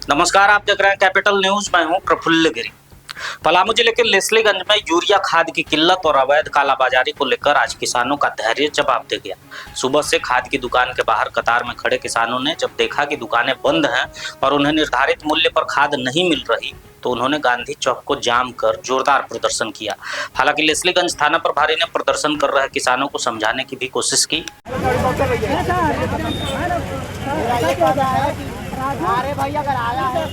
नमस्कार, आप देख रहे हैं कैपिटल न्यूज। मैं हूं प्रफुल्ल गिरी। पलामू जिले के लेस्लीगंज में यूरिया खाद की किल्लत और अवैध कालाबाजारी को लेकर आज किसानों का धैर्य जवाब दे गया। सुबह से खाद की दुकान के बाहर कतार में खड़े किसानों ने जब देखा कि दुकानें बंद हैं और उन्हें निर्धारित मूल्य पर खाद नहीं मिल रही तो उन्होंने गांधी चौक को जाम कर जोरदार प्रदर्शन किया। हालांकि लेस्लीगंज थाना प्रभारी ने प्रदर्शन कर रहे किसानों को समझाने की भी कोशिश की। अरे भाई अगर आया है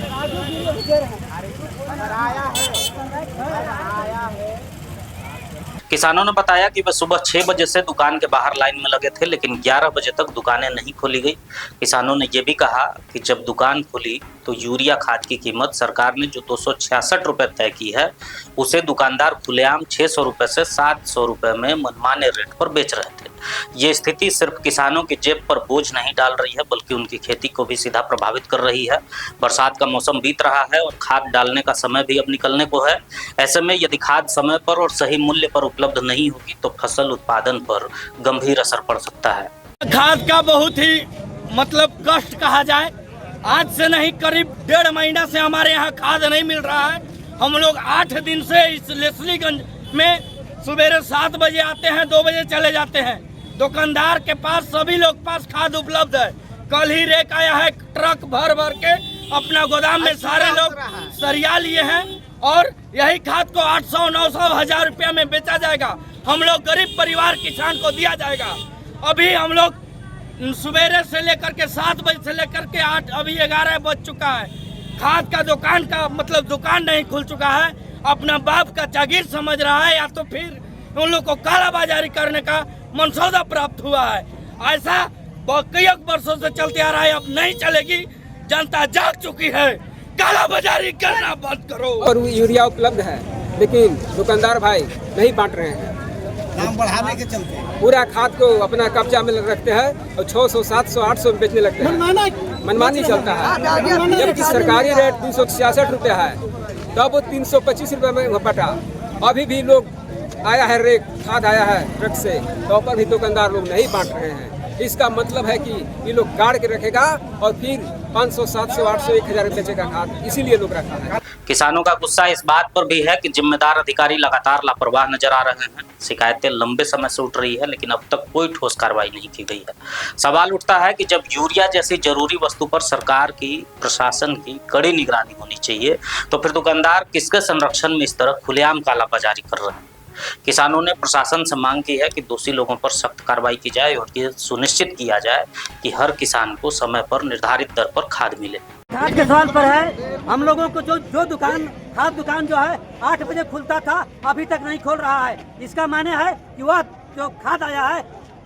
किसानों ने बताया कि वे सुबह 6 बजे से दुकान के बाहर लाइन में लगे थे, लेकिन 11 बजे तक दुकानें नहीं खोली गई। किसानों ने ये भी कहा कि जब दुकान खुली तो यूरिया खाद की कीमत सरकार ने जो 266 रुपये तय की है उसे दुकानदार खुलेआम 600 रुपये से 700 रुपये में मनमाने रेट पर बेच रहे थे। ये स्थिति सिर्फ किसानों की जेब पर बोझ नहीं डाल रही है बल्कि उनकी खेती को भी सीधा प्रभावित कर रही है। बरसात का मौसम बीत रहा है और खाद डालने का समय भी अब निकलने को है। ऐसे में यदि खाद समय पर और सही मूल्य पर उपलब्ध नहीं होगी तो फसल उत्पादन पर गंभीर असर पड़ सकता है। खाद का बहुत ही कष्ट कहा जाए। आज से नहीं करीब 1.5 महीना से हमारे यहाँ खाद नहीं मिल रहा है। हम लोग 8 दिन से इस लेस्लीगंज में सुबह 7 बजे आते हैं, 2 बजे चले जाते हैं। दुकानदार के पास सभी लोग पास खाद उपलब्ध है। कल ही रेक आया है, ट्रक भर भर के अपना गोदाम में सारे लोग सरिया लिए हैं और यही खाद को 800, 900, 1000 रुपया में बेचा जाएगा। हम लोग गरीब परिवार किसान को दिया जाएगा। अभी हम लोग सुबह से लेकर के 7 बजे से लेकर के 8 अभी 11 बज चुका है। खाद का दुकान का दुकान नहीं खुल चुका है। अपना बाप का जागीर समझ रहा है या तो फिर उन लोग को कालाबाजारी करने का मनसौदा प्राप्त हुआ है। ऐसा कई वर्षों से चलते आ रहा है, अब नहीं चलेगी। जनता जाग चुकी है, कालाबाजारी करना बंद करो। और यूरिया उपलब्ध है लेकिन दुकानदार भाई नहीं बांट रहे हैं। दाम बढ़ाने के चलते पूरा खाद को अपना कब्जा में रखते हैं और 600, 700, 800 में बेचने लगते हैं। मनमानी चलता है। जबकि सरकारी रेट 366 रुपया है, तब वो 325 रुपये में बटा। अभी भी लोग आया है, रेक खाद आया है ट्रक से, तो पर भी दुकानदार लोग नहीं बांट रहे हैं। इसका मतलब है कि ये लोग गाड़ के रखेगा और फिर 500, 700, 800, 1000 बेचेगा खाद, इसीलिए लोग रखा है। किसानों का गुस्सा इस बात पर भी है कि जिम्मेदार अधिकारी लगातार लापरवाह नजर आ रहे हैं। शिकायतें लंबे समय से उठ रही है लेकिन अब तक कोई ठोस कार्रवाई नहीं की गई है। सवाल उठता है कि जब यूरिया जैसी जरूरी वस्तु पर सरकार की, प्रशासन की कड़ी निगरानी होनी चाहिए तो फिर दुकानदार किसके संरक्षण में इस तरह खुलेआम कालाबाजारी कर रहे हैं। किसानों ने प्रशासन से मांग की है कि दोषी लोगों पर सख्त कार्रवाई की जाए और ये सुनिश्चित किया जाए कि हर किसान को समय पर निर्धारित दर पर खाद मिले। खाद के सवाल पर है, हम लोगों को जो दुकान खाद दुकान जो है 8 बजे खुलता था अभी तक नहीं खोल रहा है। इसका माने है कि वह जो खाद आया है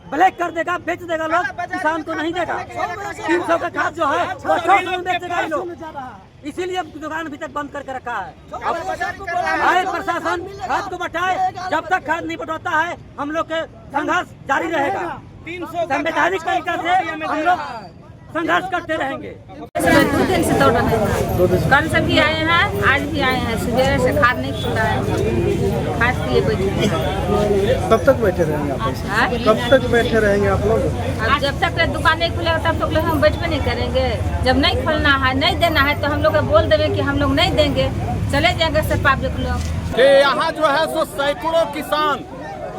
ब्लैक कर देगा, बेच देगा, लोग किसान को नहीं देगा। 300 का खाद जो है वो 100 में बेचेगा ये लोग, इसीलिए दुकान अभी तक बंद करके रखा है। आए प्रशासन खाद को बटाए, जब तक खाद नहीं बटवाता है हम लोग के संघर्ष जारी रहेगा। संवैधानिक तरीका से हम लोग संघर्ष करते रहेंगे। 2 दिन से दौड़ रहे हैं, कल से भी आए हैं, आज भी आए हैं। सुबह से खाद नहीं खुला है, खाद के लिए बैठे। कब तक बैठे रहेंगे आप? कब तक बैठे रहेंगे आप लोग? अब जब तक दुकान नहीं खुलेगा तब तक हम बैठे नहीं करेंगे। जब नहीं खोलना है, नहीं देना है तो हम लोग बोल देंगे कि हम लोग नहीं देंगे, चले जाएंगे सब पब्लिक लोग। यहाँ जो है सो सैकड़ों किसान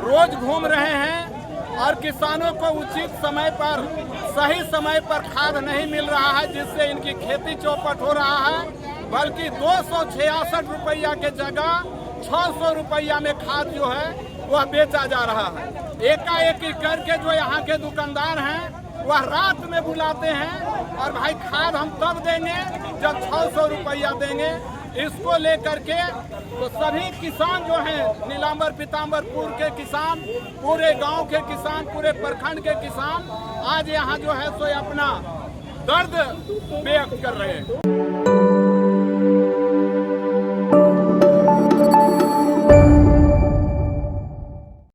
रोज घूम रहे हैं और किसानों को उचित समय पर, सही समय पर खाद नहीं मिल रहा है, जिससे इनकी खेती चौपट हो रहा है। बल्कि 266 रुपया के जगह 600 रुपया में खाद जो है वह बेचा जा रहा है। एकाएक करके जो यहाँ के दुकानदार हैं वह रात में बुलाते हैं और भाई खाद हम तब देंगे जब 600 रुपया देंगे। इसको लेकर के तो सभी किसान जो हैं, नीलांबर पीताम्बरपुर के किसान, पूरे गांव के किसान, पूरे प्रखंड के किसान आज यहाँ जो है सो अपना दर्द व्यक्त कर रहे हैं।